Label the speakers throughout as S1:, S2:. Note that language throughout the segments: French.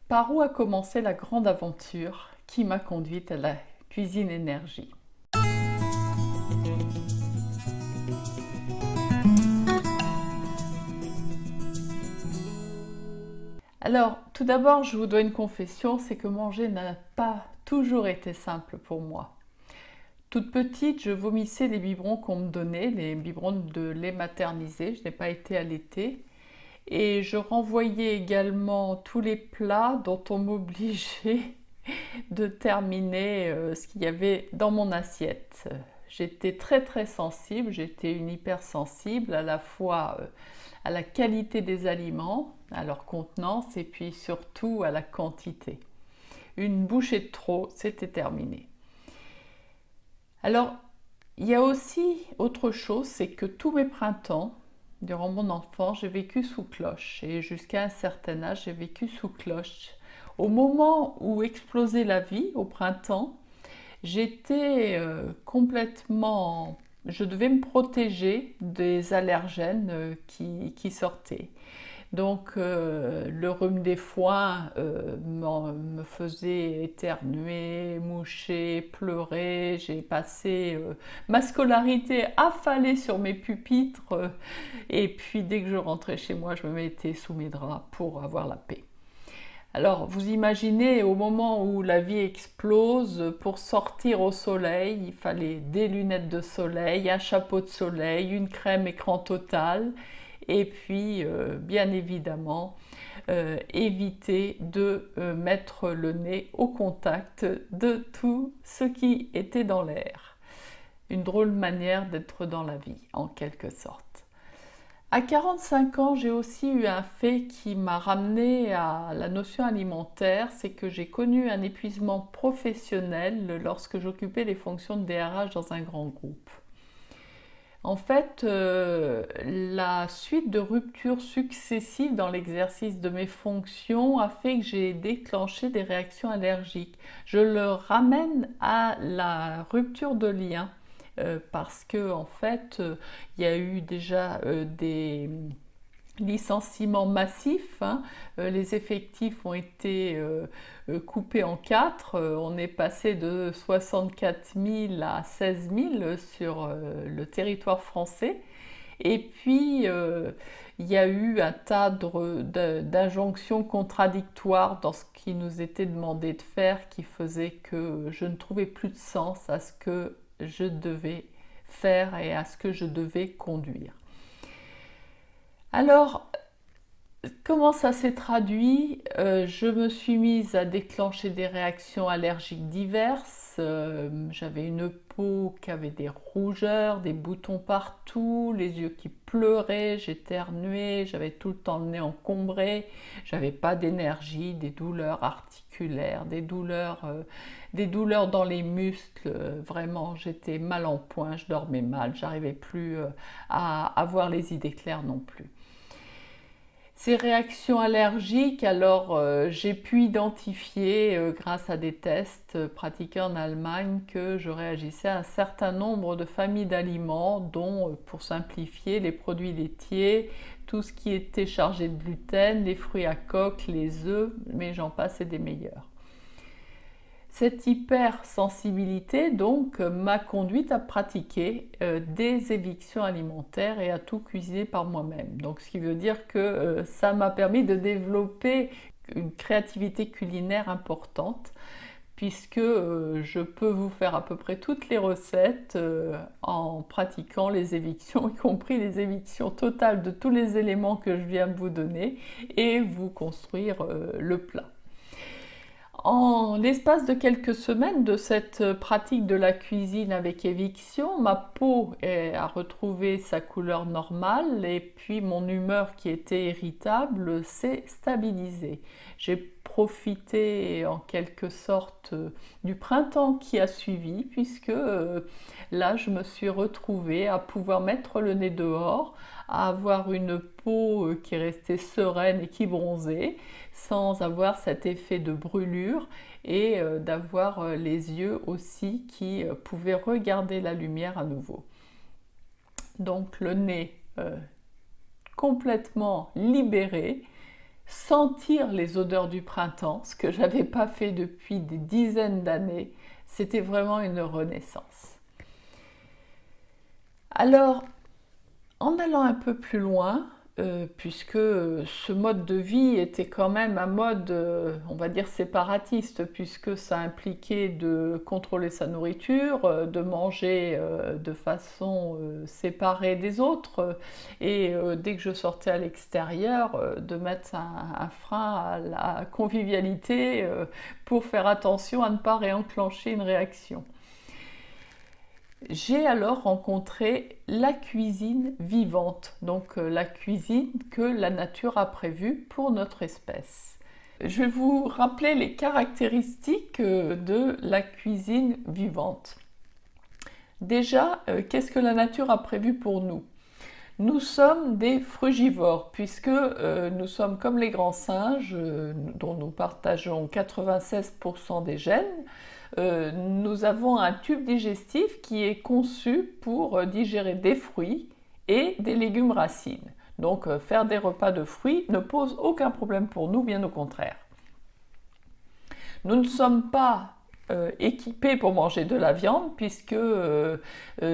S1: Par où a commencé la grande aventure qui m'a conduite à la cuisine énergie? Alors, tout d'abord, je vous dois une confession, c'est que manger n'a pas toujours été simple pour moi. Toute petite, je vomissais les biberons qu'on me donnait, les biberons de lait maternisé, je n'ai pas été allaitée. Et je renvoyais également tous les plats dont on m'obligeait de terminer ce qu'il y avait dans mon assiette. J'étais très sensible, j'étais une hypersensible à la fois à la qualité des aliments, à leur contenance et puis surtout à la quantité. Une bouchée de trop, c'était terminé. Alors, il y a aussi autre chose, c'est que tous mes printemps, durant mon enfance, j'ai vécu sous cloche et jusqu'à un certain âge, j'ai vécu sous cloche. Au moment où explosait la vie, au printemps, j'étais complètement... Je devais me protéger des allergènes qui sortaient. Donc le rhume des foins me faisait éternuer, moucher, pleurer. J'ai passé ma scolarité affalée sur mes pupitres et puis dès que je rentrais chez moi, je me mettais sous mes draps pour avoir la paix. Alors, vous imaginez, au moment où la vie explose, pour sortir au soleil, il fallait des lunettes de soleil, un chapeau de soleil, une crème écran total, et puis, bien évidemment, éviter de mettre le nez au contact de tout ce qui était dans l'air. Une drôle manière d'être dans la vie, en quelque sorte. À 45 ans, j'ai aussi eu un fait qui m'a ramené à la notion alimentaire, c'est que j'ai connu un épuisement professionnel lorsque j'occupais les fonctions de DRH dans un grand groupe. En fait, la suite de ruptures successives dans l'exercice de mes fonctions a fait que j'ai déclenché des réactions allergiques. Je le ramène à la rupture de lien parce que en fait, il y a eu déjà des licenciements massifs, hein. Les effectifs ont été coupés en quatre. On est passé de 64 000 à 16 000 sur le territoire français. Et puis, il y a eu un tas d'injonctions contradictoires dans ce qui nous était demandé de faire qui faisait que je ne trouvais plus de sens à ce que je devais faire et à ce que je devais conduire. Alors, comment ça s'est traduit? Je me suis mise à déclencher des réactions allergiques diverses. J'avais une peau qui avait des rougeurs, des boutons partout, les yeux qui pleuraient, j'éternuais, j'avais tout le temps le nez encombré, j'avais pas d'énergie, des douleurs articulaires, des douleurs dans les muscles. Vraiment, j'étais mal en point, je dormais mal, j'arrivais plus à avoir les idées claires non plus. Ces réactions allergiques, alors j'ai pu identifier grâce à des tests pratiqués en Allemagne que je réagissais à un certain nombre de familles d'aliments dont, pour simplifier, les produits laitiers, tout ce qui était chargé de gluten, les fruits à coque, les œufs, mais j'en passe et des meilleurs. Cette hypersensibilité donc m'a conduite à pratiquer des évictions alimentaires et à tout cuisiner par moi-même. Donc ce qui veut dire que ça m'a permis de développer une créativité culinaire importante puisque je peux vous faire à peu près toutes les recettes en pratiquant les évictions, y compris les évictions totales de tous les éléments que je viens de vous donner et vous construire le plat. En l'espace de quelques semaines de cette pratique de la cuisine avec éviction, ma peau a retrouvé sa couleur normale et puis mon humeur qui était irritable s'est stabilisée. J'ai profité en quelque sorte du printemps qui a suivi puisque là je me suis retrouvée à pouvoir mettre le nez dehors, à avoir une peau qui restait sereine et qui bronzait sans avoir cet effet de brûlure et d'avoir les yeux aussi qui pouvaient regarder la lumière à nouveau. Donc le nez complètement libéré, sentir les odeurs du printemps, ce que j'avais pas fait depuis des dizaines d'années. C'était vraiment une renaissance. Alors, en allant un peu plus loin, puisque ce mode de vie était quand même un mode, on va dire, séparatiste, puisque ça impliquait de contrôler sa nourriture, de manger de façon séparée des autres, et dès que je sortais à l'extérieur, de mettre un frein à la convivialité pour faire attention à ne pas réenclencher une réaction. J'ai alors rencontré la cuisine vivante, donc la cuisine que la nature a prévue pour notre espèce. Je vais vous rappeler les caractéristiques de la cuisine vivante. Déjà, qu'est-ce que la nature a prévu pour nous? Nous sommes des frugivores, puisque nous sommes comme les grands singes, dont nous partageons 96% des gènes. Nous avons un tube digestif qui est conçu pour digérer des fruits et des légumes racines. Donc faire des repas de fruits ne pose aucun problème pour nous, bien au contraire. Nous ne sommes pas équipés pour manger de la viande, puisque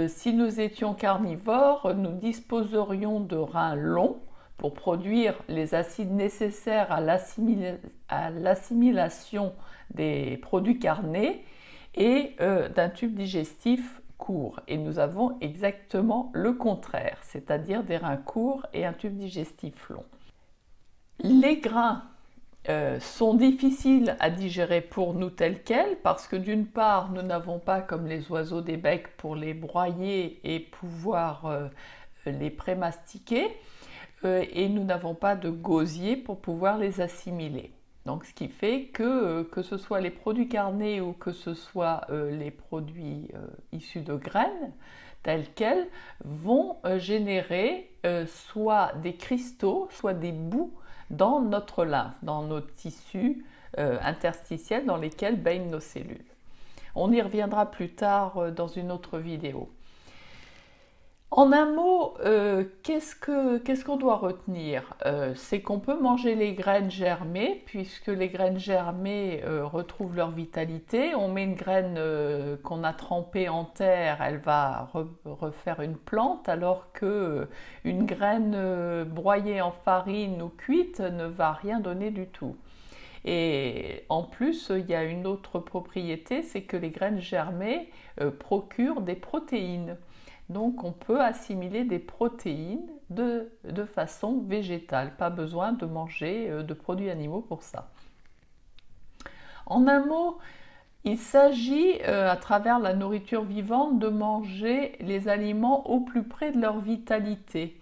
S1: si nous étions carnivores, nous disposerions de reins longs pour produire les acides nécessaires à l'assimilation des produits carnés et d'un tube digestif court. Et nous avons exactement le contraire, c'est-à-dire des reins courts et un tube digestif long. Les grains sont difficiles à digérer pour nous tels quels, parce que d'une part, nous n'avons pas, comme les oiseaux des becs, pour les broyer et pouvoir les prémastiquer, et nous n'avons pas de gosier pour pouvoir les assimiler. Donc ce qui fait que ce soit les produits carnés ou que ce soit les produits issus de graines, tels quels, vont générer soit des cristaux, soit des boues dans notre lymphe, dans nos tissus interstitiels dans lesquels baignent nos cellules. On y reviendra plus tard dans une autre vidéo. En un mot, qu'est-ce qu'on doit retenir? C'est qu'on peut manger les graines germées, puisque les graines germées retrouvent leur vitalité. On met une graine qu'on a trempée en terre, elle va refaire une plante, alors que une graine broyée en farine ou cuite ne va rien donner du tout. Et en plus, il y a une autre propriété, c'est que les graines germées procurent des protéines. Donc on peut assimiler des protéines de façon végétale, pas besoin de manger de produits animaux pour ça. En un mot, il s'agit à travers la nourriture vivante de manger les aliments au plus près de leur vitalité.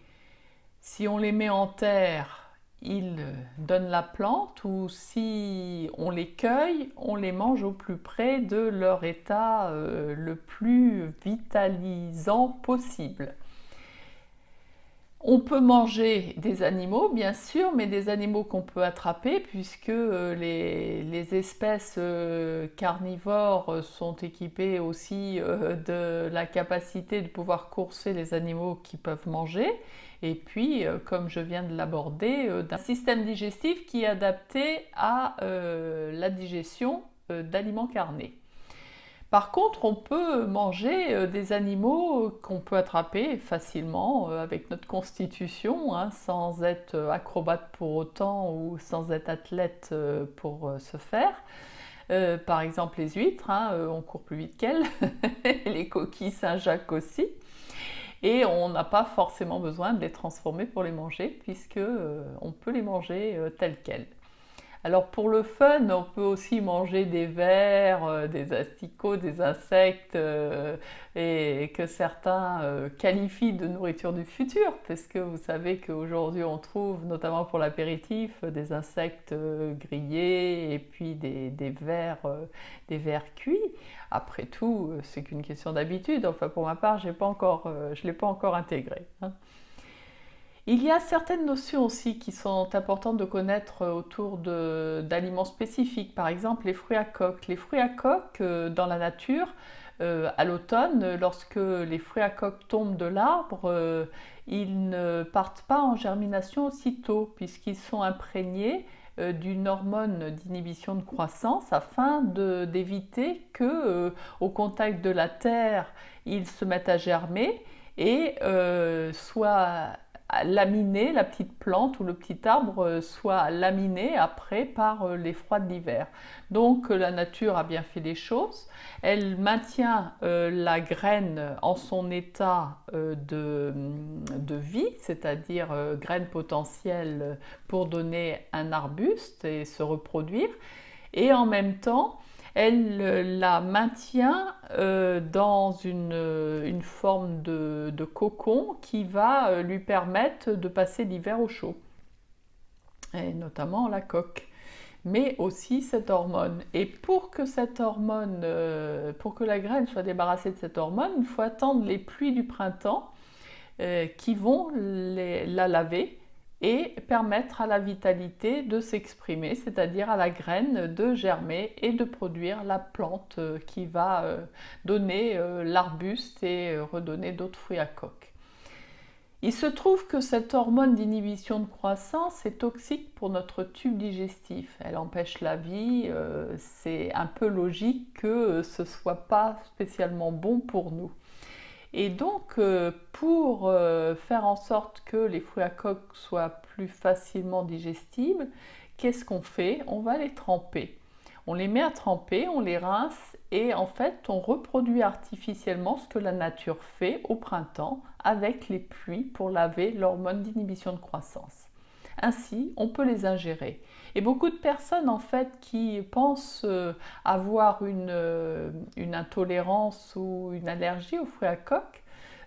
S1: Si on les met en terre, ils donnent la plante, ou si on les cueille, on les mange au plus près de leur état le plus vitalisant possible. On peut manger des animaux, bien sûr, mais des animaux qu'on peut attraper, puisque les espèces carnivores sont équipées aussi de la capacité de pouvoir courser les animaux qu'ils peuvent manger. Et puis, comme je viens de l'aborder, d'un système digestif qui est adapté à la digestion d'aliments carnés. Par contre, on peut manger des animaux qu'on peut attraper facilement avec notre constitution, hein, sans être acrobate pour autant ou sans être athlète pour ce faire. Par exemple, les huîtres, hein, on court plus vite qu'elles, les coquilles Saint-Jacques aussi. Et on n'a pas forcément besoin de les transformer pour les manger, puisque on peut les manger tels quels. Alors pour le fun, on peut aussi manger des vers, des asticots, des insectes, et que certains qualifient de nourriture du futur, parce que vous savez qu'aujourd'hui on trouve, notamment pour l'apéritif, des insectes grillés et puis des vers cuits. Après tout, c'est qu'une question d'habitude. Enfin pour ma part, je ne l'ai pas encore intégré, hein. Il y a certaines notions aussi qui sont importantes de connaître autour d'aliments spécifiques, par exemple les fruits à coque. Les fruits à coque dans la nature À l'automne, lorsque les fruits à coque tombent de l'arbre, ils ne partent pas en germination aussitôt, puisqu'ils sont imprégnés d'une hormone d'inhibition de croissance afin d'éviter que, au contact de la terre, ils se mettent à germer et soient laminés, la petite plante ou le petit arbre soit laminé après par les froids de l'hiver. Donc la nature a bien fait les choses. Elle maintient la graine en son état de vie, c'est-à-dire graine potentielle pour donner un arbuste et se reproduire. Et en même temps, elle la maintient dans une forme de cocon qui va lui permettre de passer l'hiver au chaud, et notamment la coque, mais aussi cette hormone. Et pour que cette hormone, pour que la graine soit débarrassée de cette hormone, il faut attendre les pluies du printemps qui vont la laver et permettre à la vitalité de s'exprimer, c'est-à-dire à la graine de germer et de produire la plante qui va donner l'arbuste et redonner d'autres fruits à coque. Il se trouve que cette hormone d'inhibition de croissance est toxique pour notre tube digestif. Elle empêche la vie, c'est un peu logique que ce ne soit pas spécialement bon pour nous. Et donc, pour faire en sorte que les fruits à coque soient plus facilement digestibles, qu'est-ce qu'on fait? On va les tremper. On les met à tremper, on les rince et en fait, on reproduit artificiellement ce que la nature fait au printemps avec les pluies pour laver l'hormone d'inhibition de croissance. Ainsi, on peut les ingérer. Et beaucoup de personnes en fait qui pensent avoir une intolérance ou une allergie aux fruits à coque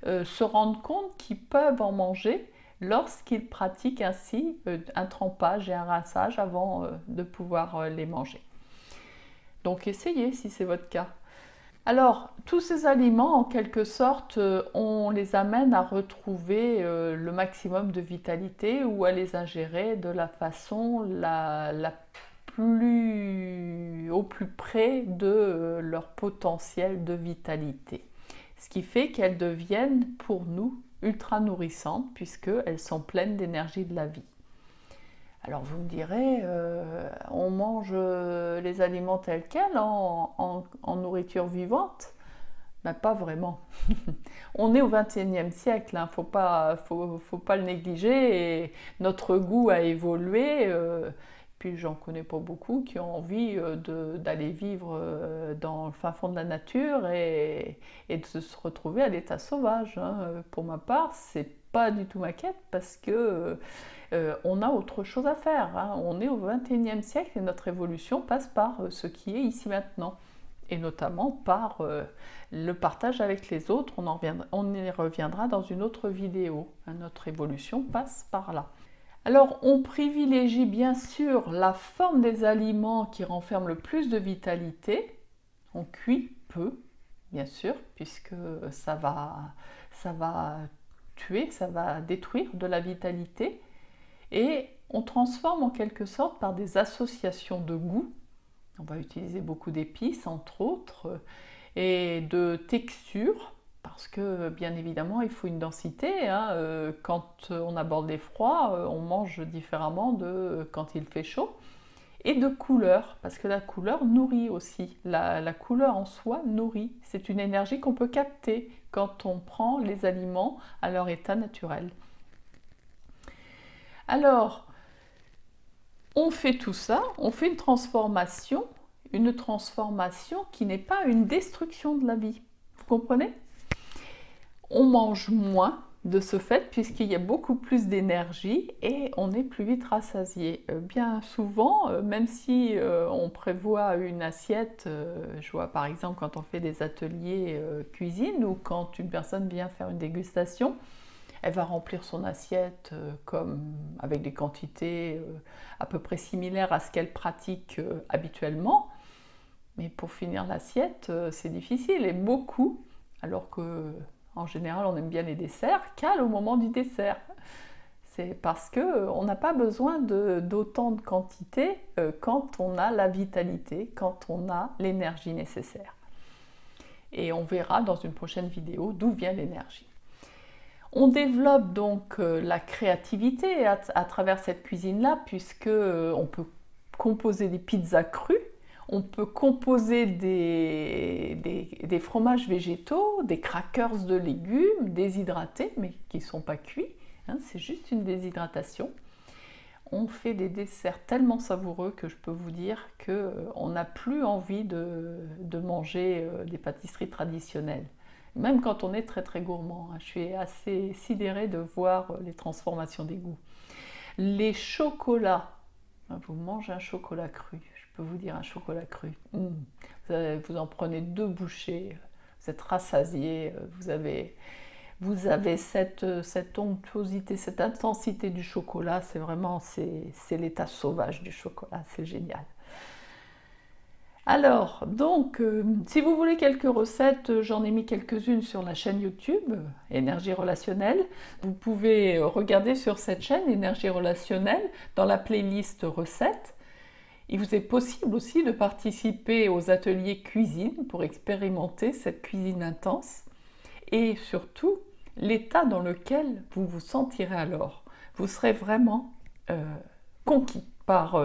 S1: se rendent compte qu'ils peuvent en manger lorsqu'ils pratiquent ainsi un trempage et un rinçage avant de pouvoir les manger. Donc essayez si c'est votre cas. Alors, tous ces aliments, en quelque sorte, on les amène à retrouver le maximum de vitalité ou à les ingérer de la façon au plus près de leur potentiel de vitalité. Ce qui fait qu'elles deviennent pour nous ultra nourrissantes puisqu'elles sont pleines d'énergie de la vie. Alors vous me direz, on mange les aliments tels quels en nourriture vivante? Ben, pas vraiment. On est au XXIe siècle, faut pas le négliger, et notre goût a évolué. Puis j'en connais pas beaucoup qui ont envie d'aller vivre dans le fin fond de la nature et de se retrouver à l'état sauvage. Pour ma part, c'est pas du tout ma quête parce que on a autre chose à faire. On est au XXIe siècle et notre évolution passe par ce qui est ici maintenant. Et notamment par le partage avec les autres. On y reviendra dans une autre vidéo. Notre évolution passe par là. Alors, on privilégie bien sûr la forme des aliments qui renferment le plus de vitalité. On cuit peu, bien sûr, puisque ça va tuer, ça va détruire de la vitalité. Et on transforme en quelque sorte par des associations de goûts. On va utiliser beaucoup d'épices, entre autres, et de textures, parce que bien évidemment il faut une densité. Quand on aborde les froids, on mange différemment de quand il fait chaud. Et de couleurs, parce que la couleur nourrit aussi. La couleur en soi nourrit. C'est une énergie qu'on peut capter quand on prend les aliments à leur état naturel. Alors, on fait tout ça, on fait une transformation qui n'est pas une destruction de la vie. Vous comprenez? On mange moins de ce fait puisqu'il y a beaucoup plus d'énergie et on est plus vite rassasié. Bien souvent, même si on prévoit une assiette, je vois par exemple quand on fait des ateliers cuisine ou quand une personne vient faire une dégustation, elle va remplir son assiette avec des quantités à peu près similaires à ce qu'elle pratique habituellement. Mais pour finir l'assiette, c'est difficile et beaucoup, alors que en général on aime bien les desserts, cale au moment du dessert. C'est parce qu'on n'a pas besoin d'autant de quantité quand on a la vitalité, quand on a l'énergie nécessaire. et on verra dans une prochaine vidéo d'où vient l'énergie. On développe donc la créativité à travers cette cuisine-là, puisque on peut composer des pizzas crues, on peut composer des fromages végétaux, des crackers de légumes déshydratés, mais qui ne sont pas cuits, hein, c'est juste une déshydratation. On fait des desserts tellement savoureux que je peux vous dire qu'on n'a plus envie de manger des pâtisseries traditionnelles. Même quand on est très très gourmand, hein. Je suis assez sidérée de voir les transformations des goûts. Les chocolats, vous mangez un chocolat cru, je peux vous dire un chocolat cru. Vous en prenez 2 bouchées, vous êtes rassasié, vous avez cette onctuosité, cette intensité du chocolat, c'est vraiment, c'est l'état sauvage du chocolat, c'est génial. Alors, donc, si vous voulez quelques recettes, j'en ai mis quelques-unes sur la chaîne YouTube, Énergie Relationnelle. Vous pouvez regarder sur cette chaîne, Énergie Relationnelle, dans la playlist recettes. Il vous est possible aussi de participer aux ateliers cuisine pour expérimenter cette cuisine intense. Et surtout, l'état dans lequel vous vous sentirez alors. Vous serez vraiment conquis par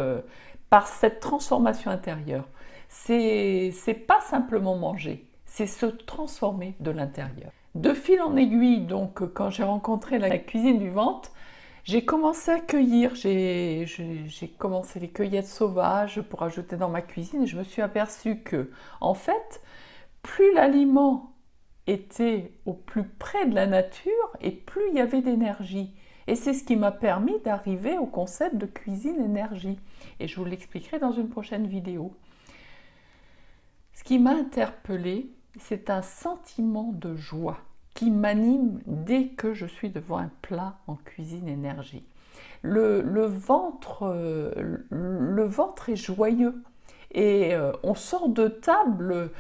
S1: cette transformation intérieure. C'est pas simplement manger, c'est se transformer de l'intérieur. De fil en aiguille, donc, quand j'ai rencontré la cuisine du ventre, j'ai commencé à cueillir, j'ai commencé les cueillettes sauvages pour ajouter dans ma cuisine et je me suis aperçue que, en fait, plus l'aliment était au plus près de la nature et plus il y avait d'énergie. Et c'est ce qui m'a permis d'arriver au concept de cuisine énergie. Et je vous l'expliquerai dans une prochaine vidéo. Ce qui m'a interpellée, c'est un sentiment de joie qui m'anime dès que je suis devant un plat en cuisine énergie. Le ventre est joyeux. Et on sort de table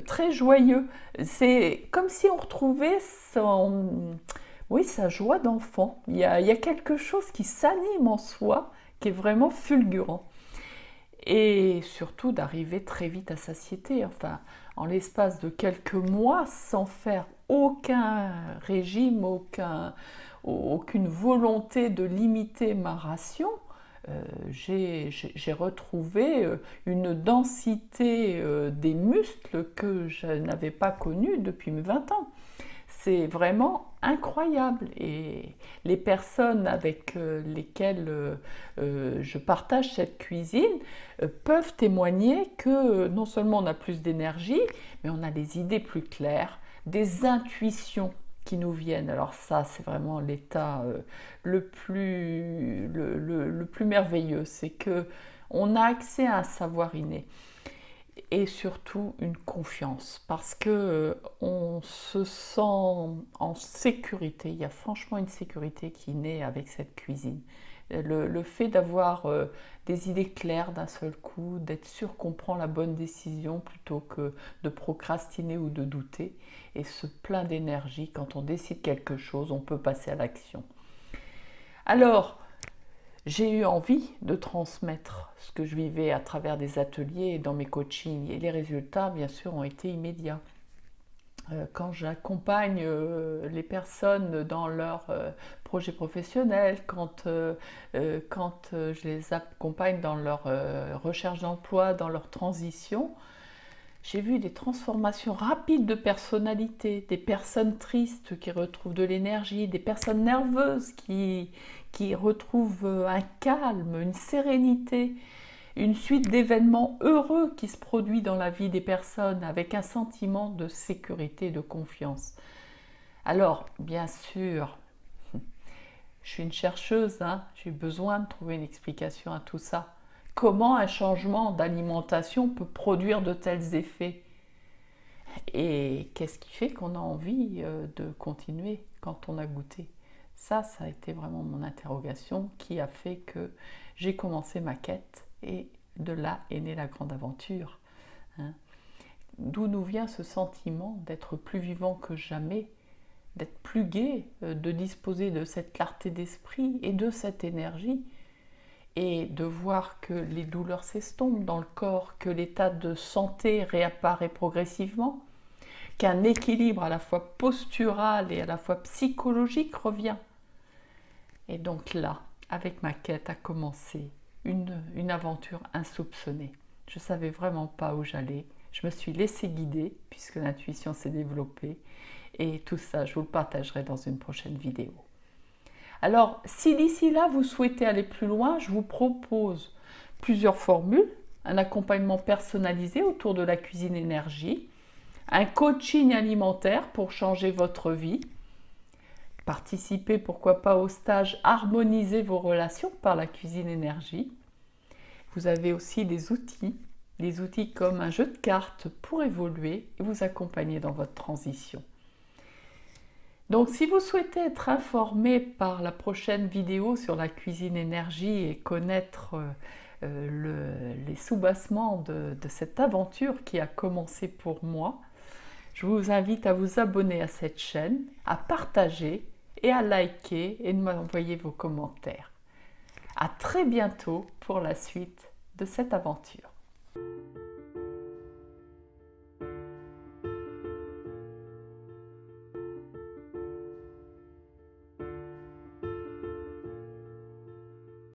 S1: très joyeux. C'est comme si on retrouvait sa joie d'enfant. Il y a quelque chose qui s'anime en soi, qui est vraiment fulgurant. Et surtout d'arriver très vite à satiété. Enfin, en l'espace de quelques mois, sans faire aucun régime, aucune volonté de limiter ma ration, j'ai retrouvé une densité des muscles que je n'avais pas connue depuis mes 20 ans. C'est vraiment incroyable et les personnes avec lesquelles je partage cette cuisine peuvent témoigner que non seulement on a plus d'énergie, mais on a les idées plus claires, des intuitions qui nous viennent. Alors ça, c'est vraiment l'état le plus merveilleux, c'est que on a accès à un savoir inné et surtout une confiance parce que on se sent en sécurité. Il y a franchement une sécurité qui naît avec cette cuisine. Le fait d'avoir des idées claires d'un seul coup, d'être sûr qu'on prend la bonne décision plutôt que de procrastiner ou de douter, et ce plein d'énergie, quand on décide quelque chose, on peut passer à l'action. Alors, j'ai eu envie de transmettre ce que je vivais à travers des ateliers et dans mes coachings, et les résultats, bien sûr, ont été immédiats. Quand j'accompagne les personnes dans leurs projets professionnels, quand je les accompagne dans leur recherche d'emploi, dans leur transition, j'ai vu des transformations rapides de personnalité, des personnes tristes qui retrouvent de l'énergie, des personnes nerveuses qui retrouvent un calme, une sérénité, une suite d'événements heureux qui se produit dans la vie des personnes avec un sentiment de sécurité, de confiance. Alors, bien sûr, je suis une chercheuse, hein, j'ai besoin de trouver une explication à tout ça. Comment un changement d'alimentation peut produire de tels effets? Et qu'est-ce qui fait qu'on a envie de continuer quand on a goûté? Ça a été vraiment mon interrogation qui a fait que j'ai commencé ma quête et de là est née la grande aventure. Hein. D'où nous vient ce sentiment d'être plus vivant que jamais, d'être plus gai, de disposer de cette clarté d'esprit et de cette énergie, et de voir que les douleurs s'estompent dans le corps, que l'état de santé réapparaît progressivement, qu'un équilibre à la fois postural et à la fois psychologique revient. Et donc là, avec ma quête, a commencé une aventure insoupçonnée. Je ne savais vraiment pas où j'allais. Je me suis laissée guider puisque l'intuition s'est développée. Et tout ça, je vous le partagerai dans une prochaine vidéo. Alors, si d'ici là, vous souhaitez aller plus loin, je vous propose plusieurs formules. Un accompagnement personnalisé autour de la cuisine énergie. Un coaching alimentaire pour changer votre vie. Participez, pourquoi pas, au stage Harmoniser vos relations par la cuisine énergie. Vous avez aussi des outils comme un jeu de cartes pour évoluer et vous accompagner dans votre transition. Donc si vous souhaitez être informé par la prochaine vidéo sur la cuisine énergie et connaître les soubassements de cette aventure qui a commencé pour moi, je vous invite à vous abonner à cette chaîne, à partager et à liker et de m'envoyer vos commentaires. À très bientôt pour la suite de cette aventure.